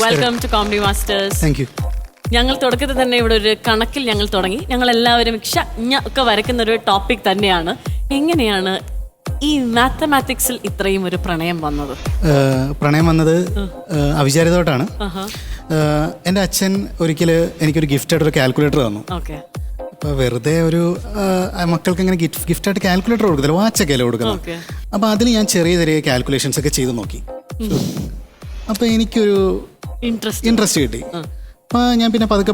Welcome to comedy masters. Thank you. ഞങ്ങൾ തുടക്കത്തിൽ തന്നെ ഇവിടെ ഒരു കണക്കിൽ ഞങ്ങൾ തുടങ്ങി. ഞങ്ങൾ എല്ലാവരും ഒക്കെ വരയ്ക്കുന്ന ഒരു ടോപ്പിക് തന്നെയാണ്. എങ്ങനെയാണ് ഈ മാത്തമാറ്റിക്സിൽ ഇത്രയും ഒരു പ്രണയം വന്നത്? പ്രണയം വന്നത് അവിചാരിതമായിട്ടാണ്. എൻ്റെ അച്ഛൻ ഒരിക്കൽ എനിക്കൊരു ഗിഫ്റ്റായിട്ടൊരു കാൽക്കുലേറ്റർ തന്നു. ഓക്കെ. അപ്പോൾ വെറുതെ ഒരു മക്കൾക്ക് ഇങ്ങനെ ഗിഫ്റ്റായിട്ട് കാൽക്കുലേറ്റർ കൊടുക്കത്തില്ല, വാച്ചൊക്കെ അല്ലേ കൊടുക്കുന്നത്. അപ്പോൾ അതിൽ ഞാൻ ചെറിയ ചെറിയ കാൽക്കുലേഷൻസ് ഒക്കെ ചെയ്ത് നോക്കി. അപ്പോൾ എനിക്കൊരു ഇൻട്രസ്റ്റ് കിട്ടി. അപ്പോൾ ഞാൻ പിന്നെ പതുക്കെ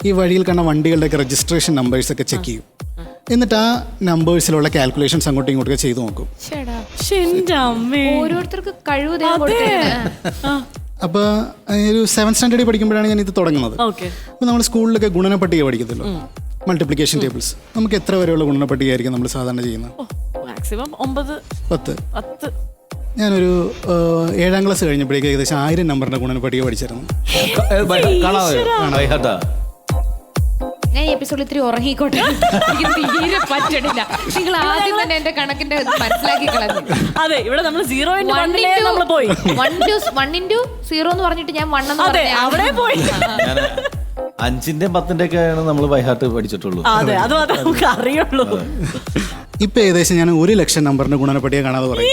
ഈ വഴിയിൽ കണ്ട വണ്ടികളുടെയൊക്കെ രജിസ്ട്രേഷൻ നമ്പേഴ്സൊക്കെ ചെക്ക് ചെയ്യും. എന്നിട്ട് ആ നമ്പേഴ്സിലുള്ള കാൽക്കുലേഷൻസ് അങ്ങോട്ടും ഇങ്ങോട്ടൊക്കെ ചെയ്ത് നോക്കും. ഓരോരുത്തർക്ക് കഴിവ്. അപ്പോൾ ഒരു 7th സ്റ്റാൻഡേർഡിൽ പഠിക്കുമ്പോഴാണ് ഞാൻ ഇത് തുടങ്ങുന്നത്. അപ്പോൾ നമ്മൾ സ്കൂളിലൊക്കെ ഗുണനപ്പട്ടിക പഠിക്കത്തില്ലോ, മൾട്ടിപ്ലിക്കേഷൻ ടേബിൾസ്. നമുക്ക് എത്ര വരെയുള്ള ഗുണനപ്പട്ടിക ആയിരിക്കും നമ്മൾ സാധാരണ ചെയ്യുന്നത്? മാക്സിമം 9, 10. ഞാനൊരു 7ാം ക്ലാസ് കഴിഞ്ഞപ്പോഴേക്ക് ഏകദേശം 1000 നമ്പറിന്റെ ഗുണനപ്പട്ടിക പഠിച്ചിരുന്നു. ഞാൻ ഈ എപ്പിസോഡിൽ ഇത്തിരി ഉറങ്ങിക്കോട്ടെ, തീരെ പറ്റണില്ല. നിങ്ങൾ ആദ്യം തന്നെ എന്റെ കണക്കിന്റെ മനസ്സിലാക്കി കളഞ്ഞു. അതെ, ഇവിടെ നമ്മൾ 0 into 1 നമ്മൾ പോയി. 1 into 0 എന്ന് പറഞ്ഞിട്ട് ഞാൻ 1 എന്ന് പറഞ്ഞു അവിടെ പോയി. 5ന്റെ 10ന്റെ ഒക്കെയാണ് നമ്മൾ ബൈഹാർട്ട് പഠിച്ചിട്ടുള്ളൂ. അതെ, അത് നമുക്ക് അറിയുള്ളൂ. ഇപ്പൊ ഏകദേശം ഞാൻ 1 ലക്ഷം നമ്പറിന്റെ ഗുണനപ്പട്ടിക കാണാതെ പറയും.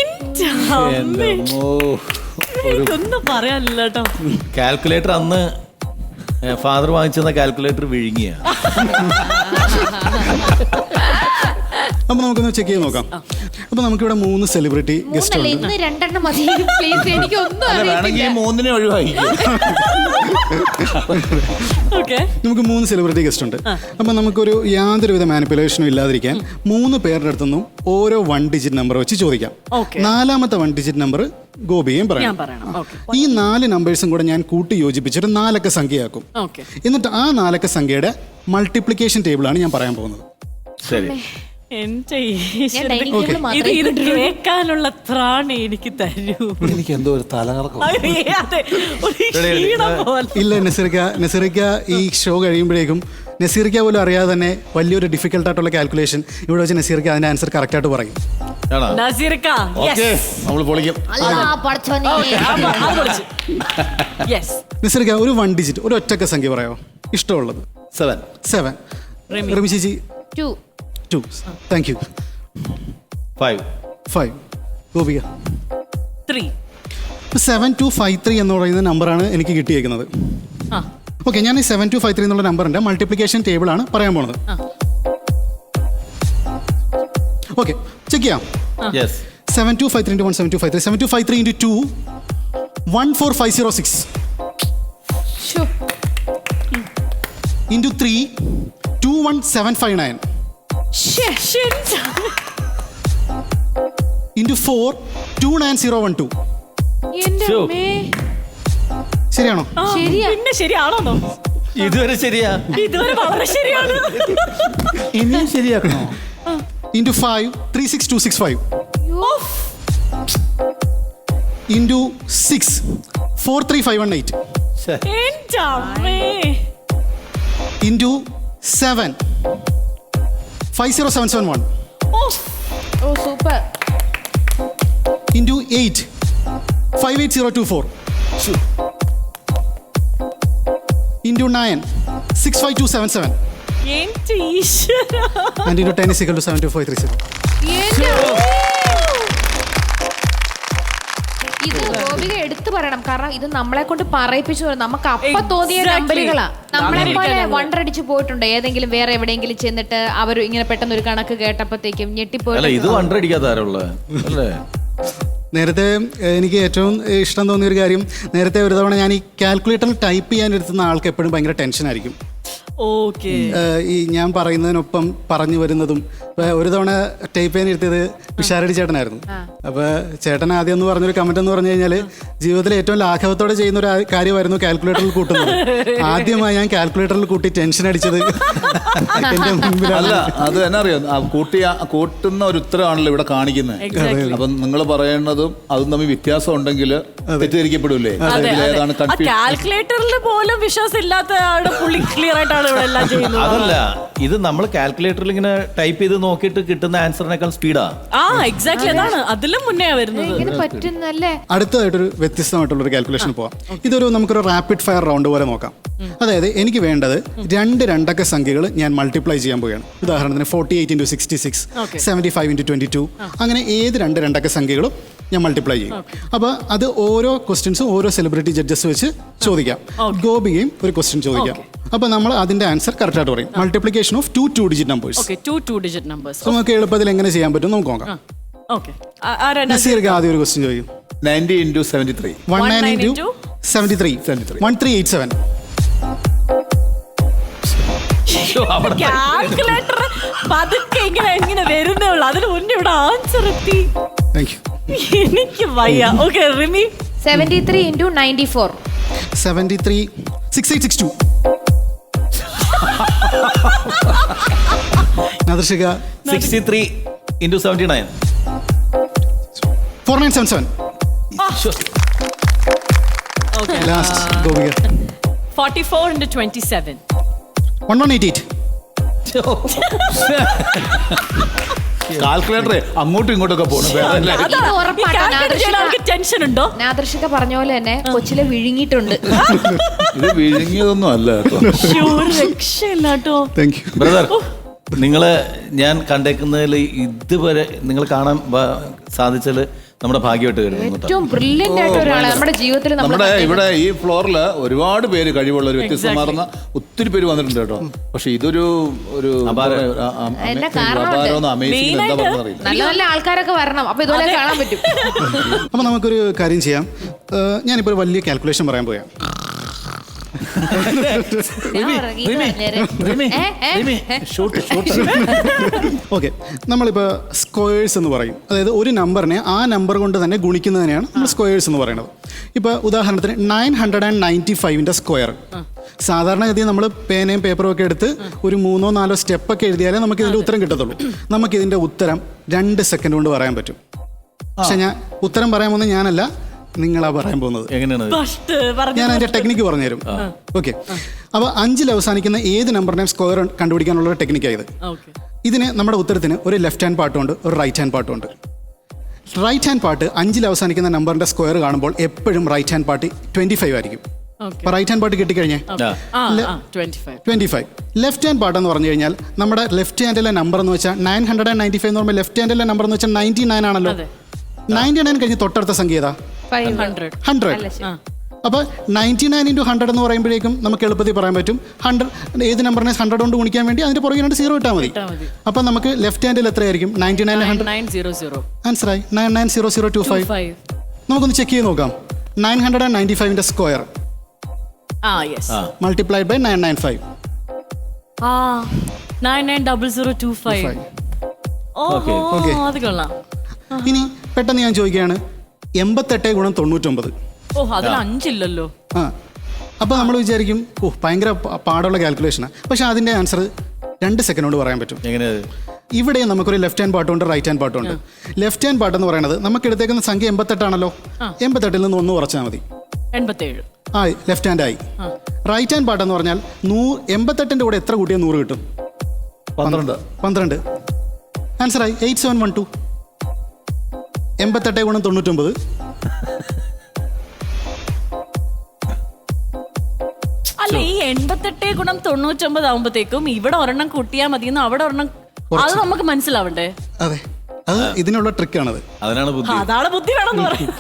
ഒന്നും പറയാനില്ല കേട്ടോ. കാൽക്കുലേറ്റർ അന്ന് ഫാദർ വാങ്ങിച്ചെന്ന കാൽക്കുലേറ്റർ വിഴുങ്ങിയ. അപ്പൊ നമുക്കൊന്ന് ചെക്ക് ചെയ്ത് നോക്കാം. അപ്പൊ നമുക്കിവിടെ 3 സെലിബ്രിറ്റി ഗസ്റ്റ് ഉണ്ട്. ഇന്ന് 2 മതി പ്ലീസ്, എനിക്ക് ഒന്നും അറിയില്ല. 3 ഒഴിവായി. നമുക്ക് 3 സെലിബ്രിറ്റി ഗസ്റ്റ് ഉണ്ട്. അപ്പൊ നമുക്കൊരു യാതൊരുവിധ മാനിപ്പുലേഷനും ഇല്ലാതിരിക്കാൻ 3 പേരുടെ അടുത്തൊന്നും ഓരോ 1 ഡിജിറ്റ് നമ്പർ വെച്ച് ചോദിക്കാം. 4ാമത്തെ 1 ഡിജിറ്റ് നമ്പർ ഗോപിയും പറയണം. ഈ 4 നമ്പേഴ്സും കൂടെ ഞാൻ കൂട്ടി യോജിപ്പിച്ചിട്ട് 4 അക്ക സംഖ്യയാക്കും. എന്നിട്ട് ആ 4 അക്ക സംഖ്യയുടെ മൾട്ടിപ്ലിക്കേഷൻ ടേബിളാണ് ഞാൻ പറയാൻ പോകുന്നത്. ശരി. കേൾക്കാനുള്ള ത്രാണി എനിക്ക് തരൂ. എനിക്ക് എന്തോ ഒരു തലകറക്കം. ഇല്ല നസീറിക്ക ഈ ഷോ കഴിയുമ്പോഴേക്കും നസീറിക്ക പോലും അറിയാതെ തന്നെ വലിയൊരു ഡിഫിക്കൽട്ടായിട്ടുള്ള കാൽക്കുലേഷൻ ഇവിടെ വെച്ച് നസീറിക്ക അതിന്റെ ആൻസർ കറക്റ്റ് ആയിട്ട് പറയും. നസീറിക്ക ഒരു 1 ഡിജിറ്റ്, ഒരു ഒറ്റക്ക സംഖ്യ പറയാമോ? ഇഷ്ടമുള്ളത്. 7. റിമി ചേച്ചി 2. Thank you. 5. ഗോപിക 3. 7253 എന്ന് പറയുന്ന നമ്പറാണ് എനിക്ക് കിട്ടിയേക്കുന്നത്. ഓക്കെ, ഞാൻ ഈ 7253 എന്നുള്ള നമ്പറിന്റെ മൾട്ടിപ്ലിക്കേഷൻ ടേബിൾ ആണ് പറയാൻ പോണത്. ഓക്കെ, ചെക്ക് ചെയ്യാം. 7253 into 1, 7253. 7253 into 2, 14506. Into 3, 21759. Into 4, 29012. ശരിയാണോ? പിന്നെ ശരിയാണോ? ഇതുവരെ ശരിയാ. ഇതുവരെ വളരെ ശരിയാണ്. ഇനിയും ശരിയാക്കണോ? Into 5, 36265. Into 6, 43518. Into 7, 50771. Super. Into 8, 58024. Into 9, 65277. And into 10 is equal to 72530. ഇത് ഗോപിക എടുത്തു പറയണം, കാരണം ഇത് നമ്മളെ കൊണ്ട് പറയിപ്പിച്ചു. നമുക്ക് അപ്പൊ തോന്നിയ നമ്പറുകളാ. നമ്മളെ പോലെ വണ്ടടിച്ചു പോയിട്ടുണ്ട് ഏതെങ്കിലും വേറെ എവിടെയെങ്കിലും ചെന്നിട്ട് അവർ ഇങ്ങനെ പെട്ടെന്ന് ഒരു കണക്ക് കേട്ടപ്പോഴത്തേക്കും ഞെട്ടിപ്പോയി. ഇത് വണ്ടടിക്കാത്താരുള്ള അല്ലേ? നേരത്തെ എനിക്ക് ഏറ്റവും ഇഷ്ടം തോന്നിയൊരു കാര്യം, നേരത്തെ ഒരു തവണ ഞാൻ ഈ കാൽക്കുലേറ്ററിൽ ടൈപ്പ് ചെയ്യാൻ എടുത്തുന്ന ആൾക്ക് എപ്പോഴും ഭയങ്കര ടെൻഷനായിരിക്കും. ഈ ഞാൻ പറയുന്നതിനൊപ്പം പറഞ്ഞു വരുന്നതും. ഒരു തവണ ടൈപ്പ് ചെയ്യാൻ എടുത്തത് വിശാരടി ചേട്ടനായിരുന്നു. അപ്പോൾ ചേട്ടൻ ആദ്യം എന്ന് പറഞ്ഞൊരു കമന്റ് എന്ന് പറഞ്ഞു കഴിഞ്ഞാൽ ജീവിതത്തിൽ ഏറ്റവും ലാഘവത്തോടെ ചെയ്യുന്ന ഒരു കാര്യമായിരുന്നു കാൽക്കുലേറ്ററിൽ കൂട്ടുന്നത്. ആദ്യമായി ഞാൻ കാൽക്കുലേറ്ററിൽ കൂട്ടി ടെൻഷൻ അടിച്ചത് എന്റെ മുമ്പിലല്ല. അത് എന്നാ അറിയാം, കൂട്ടുന്ന ഒരു ഉത്തരവാണല്ലോ ഇവിടെ കാണിക്കുന്നത്. അപ്പം നിങ്ങൾ പറയുന്നതും അതും തമ്മിൽ വ്യത്യാസം ഉണ്ടെങ്കിൽ തെറ്റിദ്ധരിക്കപ്പെടൂലേ? കാൽക്കുലേറ്ററിൽ പോലും വിശ്വാസം ഇല്ലാത്ത ആളുടെ പുള്ളി ക്ലിയർ ആയിട്ടാണ് ഇവിടെ എല്ലാം ചെയ്യുന്നത്. അതല്ല, ഇത് നമ്മൾ കാൽക്കുലേറ്ററിൽ ഇങ്ങനെ ടൈപ്പ് ചെയ്ത് നോക്കിയിട്ട് കിട്ടുന്ന ആൻസറിനേക്കാൾ സ്പീഡാ. ആ എക്സാക്ട്ലി, അതാണ് അതിലും മുന്നേ വരുന്നത്. ഇങ്ങനെ പറ്റുന്നല്ലേ? അടുത്തതായിട്ടൊരു വ്യത്യസ്തമായിട്ടുള്ളൊരു കാൽക്കുലേഷൻ പോവാം. ഇതൊരു നമുക്കൊരു റാപ്പിഡ് ഫയർ റൗണ്ട് പോലെ നോക്കാം. അതായത് എനിക്ക് വേണ്ടത് 2 രണ്ടക്ക സംഖ്യകൾ ഞാൻ മൾട്ടിപ്ലൈ ചെയ്യാൻ പോവുകയാണ്. ഉദാഹരണത്തിന് 48 × 66, 75 × 22, അങ്ങനെ ഏത് 2 രണ്ടക്ക സംഖ്യകളും ഞാൻ മൾട്ടിപ്ലൈ ചെയ്യും. അപ്പോൾ അത് ഓരോ ക്വസ്റ്റ്യൻസും ഓരോ സെലിബ്രിറ്റി ജഡ്ജസ് വെച്ച് ചോദിക്കാം. ഗോപികയും ഒരു ക്വസ്റ്റ്യൻ ചോദിക്കാം. അപ്പോൾ നമ്മൾ അതിന്റെ ആൻസർ കറക്റ്റ് ആയിട്ട് പറയും. Multiplication of 2 digit numbers. Okay, 2 digit numbers. നമുക്ക് എളുപ്പത്തിൽ എങ്ങനെ ചെയ്യാൻ പറ്റും നമുക്ക് നോക്കാം. ഓക്കെ, നസീർക്ക് ആദ്യം ഒരു ക്വസ്റ്റ്യൻ ചോദിക്കും. 90 × 73. 19 × 73. 1387. കാൽക്കുലേറ്റർ പതുക്കെ ഇങ്ങനെ വരുന്നേ ഉള്ളൂ. അതിന് മുന്നേ ഇവിടെ ആൻസർ എത്തി. Thank you. എനിക്ക് വയ്യ. Okay Rimi. 73 × 94. 73 6862. നദർശിക 63 × 79. 4977. Okay, last Gopika 44 × 27. 1188. കാൽക്കുലേറ്ററെ അങ്ങോട്ടും ഇങ്ങോട്ടൊക്കെ പോകണം. ഇത് ഉറപ്പാണ്. ടെൻഷൻ ഉണ്ടോ? നാദർശിക പറഞ്ഞ പോലെ തന്നെ കൊച്ചിലെ വിഴുങ്ങിയിട്ടുണ്ട്. ഇത് വിഴുങ്ങിയതൊന്നും അല്ല കേട്ടോ. രക്ഷയില്ലാട്ടോ. Thank you. ബ്രദർ, നിങ്ങളെ ഞാൻ കണ്ടേക്കുന്നതിൽ ഇതുവരെ നിങ്ങൾ കാണാൻ സാധിച്ചാൽ നമ്മുടെ ഭാഗ്യമായിട്ട് കരുതുന്നു. ഏറ്റവും ബ്രില്യന്റ് ആയിട്ട് ഒരാളെ നമ്മുടെ ജീവിതത്തിൽ നമ്മുടെ ഇവിടെ ഈ ഫ്ലോറിൽ ഒരുപാട് പേര് കഴിവുള്ള ഒരു വ്യത്യസ്തമാർന്ന ഒത്തിരി പേര് വന്നിട്ടുണ്ട് കേട്ടോ. പക്ഷെ ഇതൊരു എന്നെ കാരണമുണ്ട്. അമേസിംഗ് എന്താ പറഞ്ഞത് അറിയില്ല. നല്ല നല്ല ആൾക്കാരൊക്കെ വരണം, അപ്പൊ ഇതുപോലെ കാണാൻ പറ്റും. അപ്പോൾ നമുക്കൊരു കാര്യം ചെയ്യാം. ഞാനിപ്പോൾ ഒരു വലിയ കാൽക്കുലേഷൻ പറയാൻ പോയാ. ഓക്കെ, നമ്മളിപ്പോൾ സ്ക്വയേഴ്സ് എന്ന് പറയും. അതായത് ഒരു നമ്പറിനെ ആ നമ്പർ കൊണ്ട് തന്നെ ഗുണിക്കുന്നതിനെയാണ് നമ്മൾ സ്ക്വയേഴ്സ് എന്ന് പറയുന്നത്. ഇപ്പോൾ ഉദാഹരണത്തിന് 995 സ്ക്വയർ. സാധാരണഗതിയിൽ നമ്മൾ പേനയും പേപ്പറും ഒക്കെ എടുത്ത് ഒരു 3-4 സ്റ്റെqu'ൊക്കെ എഴുതിയാലേ നമുക്ക് ഇതിൻ്റെ ഉത്തരം കിട്ടത്തുള്ളൂ. നമുക്കിതിൻ്റെ ഉത്തരം 2 സെക്കൻഡ് കൊണ്ട് പറയാൻ പറ്റും. പക്ഷെ ഞാൻ ഉത്തരം പറയാൻ പോകുന്നത് ഞാനല്ല, നിങ്ങളാ പറയാൻ പോകുന്നത്. എങ്ങനെയാണ്? ഞാൻ അതിന്റെ ടെക്നിക്ക് പറഞ്ഞുതരും. ഓക്കെ, അപ്പോൾ 5-ൽ അവസാനിക്കുന്ന ഏത് നമ്പറിനെയും സ്ക്വയർ കണ്ടുപിടിക്കാനുള്ള ഒരു ടെക്നിക്കായത്. ഇതിന് നമ്മുടെ ഉത്തരത്തിന് ഒരു ലെഫ്റ്റ് ഹാൻഡ് പാർട്ടുണ്ട്, ഒരു റൈറ്റ് ഹാൻഡ് പാർട്ടുണ്ട്. റൈറ്റ് ഹാൻഡ് പാർട്ട് 5-ൽ അവസാനിക്കുന്ന നമ്പറിന്റെ സ്ക്വയർ കാണുമ്പോൾ എപ്പോഴും റൈറ്റ് ഹാൻഡ് പാർട്ട് 25 ആയിരിക്കും. അപ്പോൾ റൈറ്റ് ഹാൻഡ് പാർട്ട് കിട്ടിക്കഴിഞ്ഞാൽ 25. ലെഫ്റ്റ് ഹാൻഡ് പാർട്ട് എന്ന് പറഞ്ഞു കഴിഞ്ഞാൽ നമ്മുടെ ലെഫ്റ്റ് ഹാൻഡിലെ നമ്പർ എന്ന് വെച്ചാൽ 995 എന്ന് പറയുമ്പോൾ ലെഫ്റ്റ് ഹാൻഡിലെ നമ്പർ എന്ന് വെച്ചാൽ 99 ആണല്ലോ. 99 കഴിഞ്ഞ് തൊട്ടടുത്ത സംഖ്യ ഏതാ? 100. അപ്പോൾ 99 × 100 എന്ന് പറയുമ്പോഴേക്കും നമുക്ക് എളുപ്പത്തിൽ പറയാൻ പറ്റും 100 ഏത് നമ്പറിനെ 100 കൊണ്ട് ഗുണിക്കാൻ വേണ്ടി അതിന്റെ പുറകെ 2 0 ഇട്ടാൽ മതി. അപ്പോൾ നമുക്ക് ലെഫ്റ്റ് ഹാൻഡിൽ എത്രയായിരിക്കും? 99 ആൻസറായി 990025. നമുക്കൊന്ന് ചെക്ക് ചെയ്ത് നോക്കാം. 995 സ്ക്വയർ മൾട്ടിപ്ലൈഡ് ബൈ 995. 990025. ഓക്കെ, അത് കൊള്ളാം. ഇനി പെട്ടെന്ന് ഞാൻ ചോദിക്കുകയാണ് 88 × 99. അതിൽ 5 ഇല്ലല്ലോ. അപ്പോൾ നമ്മൾ വിചാരിക്കും ഭയങ്കര പാടുള്ള കാൽക്കുലേഷനാണ്. പക്ഷെ അതിൻ്റെ ആൻസർ 2 സെക്കൻഡ് കൊണ്ട് പറയാൻ പറ്റും. എങ്ങനെയാണ്? ഇവിടെ നമുക്കൊരു ലെഫ്റ്റ് ഹാൻഡ് പാർട്ടുണ്ട്, റൈറ്റ് ഹാൻഡ് പാർട്ടുണ്ട്. ലെഫ്റ്റ് ഹാൻഡ് പാർട്ട് എന്ന് പറയുന്നത് നമുക്ക് എടുത്തേക്കുന്ന സംഖ്യ 88 ആണല്ലോ. 88-ൽ നിന്ന് 1 കുറച്ചാൽ മതി. 87 ആയി, ലെഫ്റ്റ് ഹാൻഡ് ആയി. റൈറ്റ് ഹാൻഡ് പാർട്ട് എന്ന് പറഞ്ഞാൽ 88-ന്റെ കൂടെ എത്ര കൂട്ടിയാൽ 100 കിട്ടും? 12. ആൻസറായി 8712. 88 × 99. അല്ല, ഈ 88 × 99 ആവുമ്പോഴത്തേക്കും ഇവിടെ ഒരെണ്ണം കൂട്ടിയാൽ മതിയെന്ന് അവിടെ ഒരെണ്ണം, അത് നമുക്ക് മനസ്സിലാവണ്ടേ? അതെ, അത് ഇതിനുള്ള ട്രിക്കാണത്. അതിനാണ് ബുദ്ധി. അതാണ് ബുദ്ധി വേണമെന്ന് പറയും.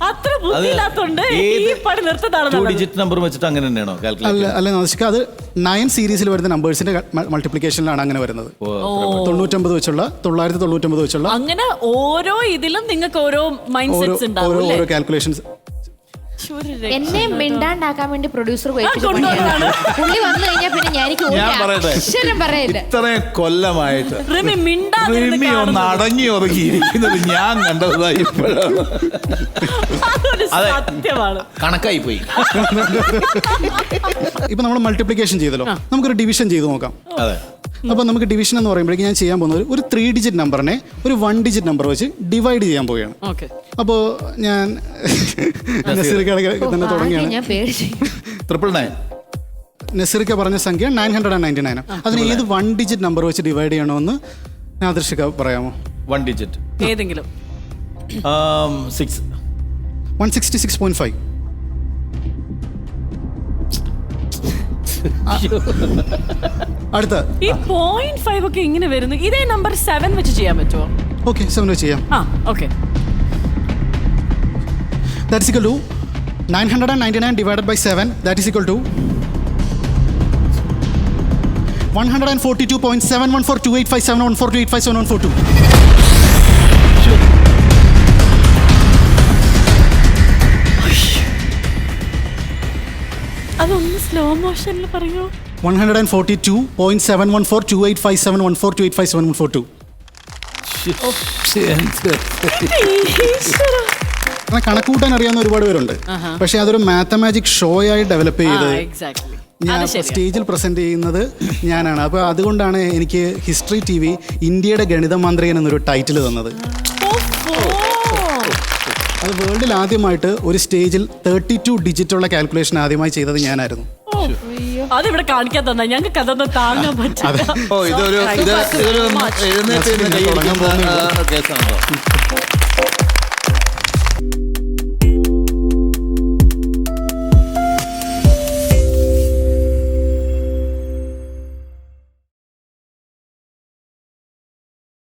അത്ര ബുദ്ധിയില്ലാത്തോണ്ട് ഈ പണി നിർത്തതാണ്. 2 ഡിജിറ്റ് നമ്പർ വെച്ചിട്ട് അങ്ങനെ തന്നെയാണോ കാൽക്കുലേറ്റ്? അല്ല നമസ്കാരം, അത് 9 സീരീസിൽ വരുന്ന നമ്പേഴ്സിന്റെ മൾട്ടിപ്ലിക്കേഷനിലാണ് അങ്ങനെ വരുന്നത്. 99 വെച്ചുള്ള 999 വെച്ചുള്ള അങ്ങനെ ഓരോ ഇതിലും നിങ്ങൾക്ക് ഓരോ മൈൻഡ് സെറ്റ്സ് ഉണ്ടാവും. ഓരോ കാൽക്കുലേഷൻസ്. എന്നെ മിണ്ടാണ്ടാക്കാൻ വേണ്ടി പ്രൊഡ്യൂസർ പുള്ളി വന്നു കഴിഞ്ഞാൽ പിന്നെ ഞാൻ പറയട്ടെ, ഇത്രയും കൊല്ലമായിട്ട് റിമി ഒന്ന് അടങ്ങി ഒതുങ്ങിയിരിക്കുന്നത് ഞാൻ കണ്ടതായി ഇപ്പോഴാണ്. സത്യമാണ്, കണക്കായി പോയി. ഇപ്പൊ നമ്മൾ മൾട്ടിപ്ലിക്കേഷൻ ചെയ്തല്ലോ, നമുക്കൊരു ഡിവിഷൻ ചെയ്ത് നോക്കാം. അതെ, അപ്പോൾ നമുക്ക് ഡിവിഷൻ എന്ന് പറയുമ്പോഴേക്കും ഞാൻ ചെയ്യാൻ പോകുന്നത് ഒരു 3 ഡിജിറ്റ് നമ്പറിനെ ഒരു 1 ഡിജിറ്റ് നമ്പർ വെച്ച് ഡിവൈഡ് ചെയ്യാൻ പോവുകയാണ്. അപ്പോൾ ഞാൻ തന്നെ തുടങ്ങിയാണ്. 999. നസീർക്ക പറഞ്ഞ സംഖ്യ 999. അതിന് ഏത് 1 ഡിജിറ്റ് നമ്പർ വെച്ച് ഡിവൈഡ് ചെയ്യണമെന്ന് നാദർഷിക പറയാമോ? 1 ഡിജിറ്റ്. ഏതെങ്കിലും 6. 166.5. അടുത്ത ഈ 0.5 ഒക്കെ ഇങ്ങനെ വരുന്നു. ഇതേ നമ്പർ 7 വെച്ച് ചെയ്യാൻ പറ്റുമോ? ഓക്കെ 7 വെച്ച് ചെയ്യാം. Okay. That is equal to 999 divided by 7. That is equal to 142.71428571428571442. അതൊന്ന് സ്ലോ മോഷനിൽ പറയൂ. 142.71428571428571442. കണക്കൂട്ടാൻ അറിയാവുന്ന ഒരുപാട് പേരുണ്ട്, പക്ഷെ അതൊരു മാത്തമാറ്റിക് ഷോ ആയി ഡെവലപ്പ് ചെയ്ത് എക്സാക്ട്ലി. ഞാൻ സ്റ്റേജിൽ പ്രസന്റ് ചെയ്യുന്നത് ഞാനാണ്. അപ്പോൾ അതുകൊണ്ടാണ് എനിക്ക് ഹിസ്റ്ററി TV ഇന്ത്യയുടെ ഗണിത മാന്ത്രികൻ എന്നൊരു ടൈറ്റിൽ തന്നത്. അത് വേൾഡിൽ ആദ്യമായിട്ട് ഒരു സ്റ്റേജിൽ 32 ഡിജിറ്റുള്ള കാൽക്കുലേഷൻ ആദ്യമായി ചെയ്തത് ഞാനായിരുന്നു. അതിവിടെ കാണിക്കാൻ തന്നെ ഞങ്ങൾക്ക് അതൊന്നും താങ്ങാൻ പറ്റില്ല. ഇതൊരു എഴുന്നേറ്റ് കൈ കേസാണല്ലോ.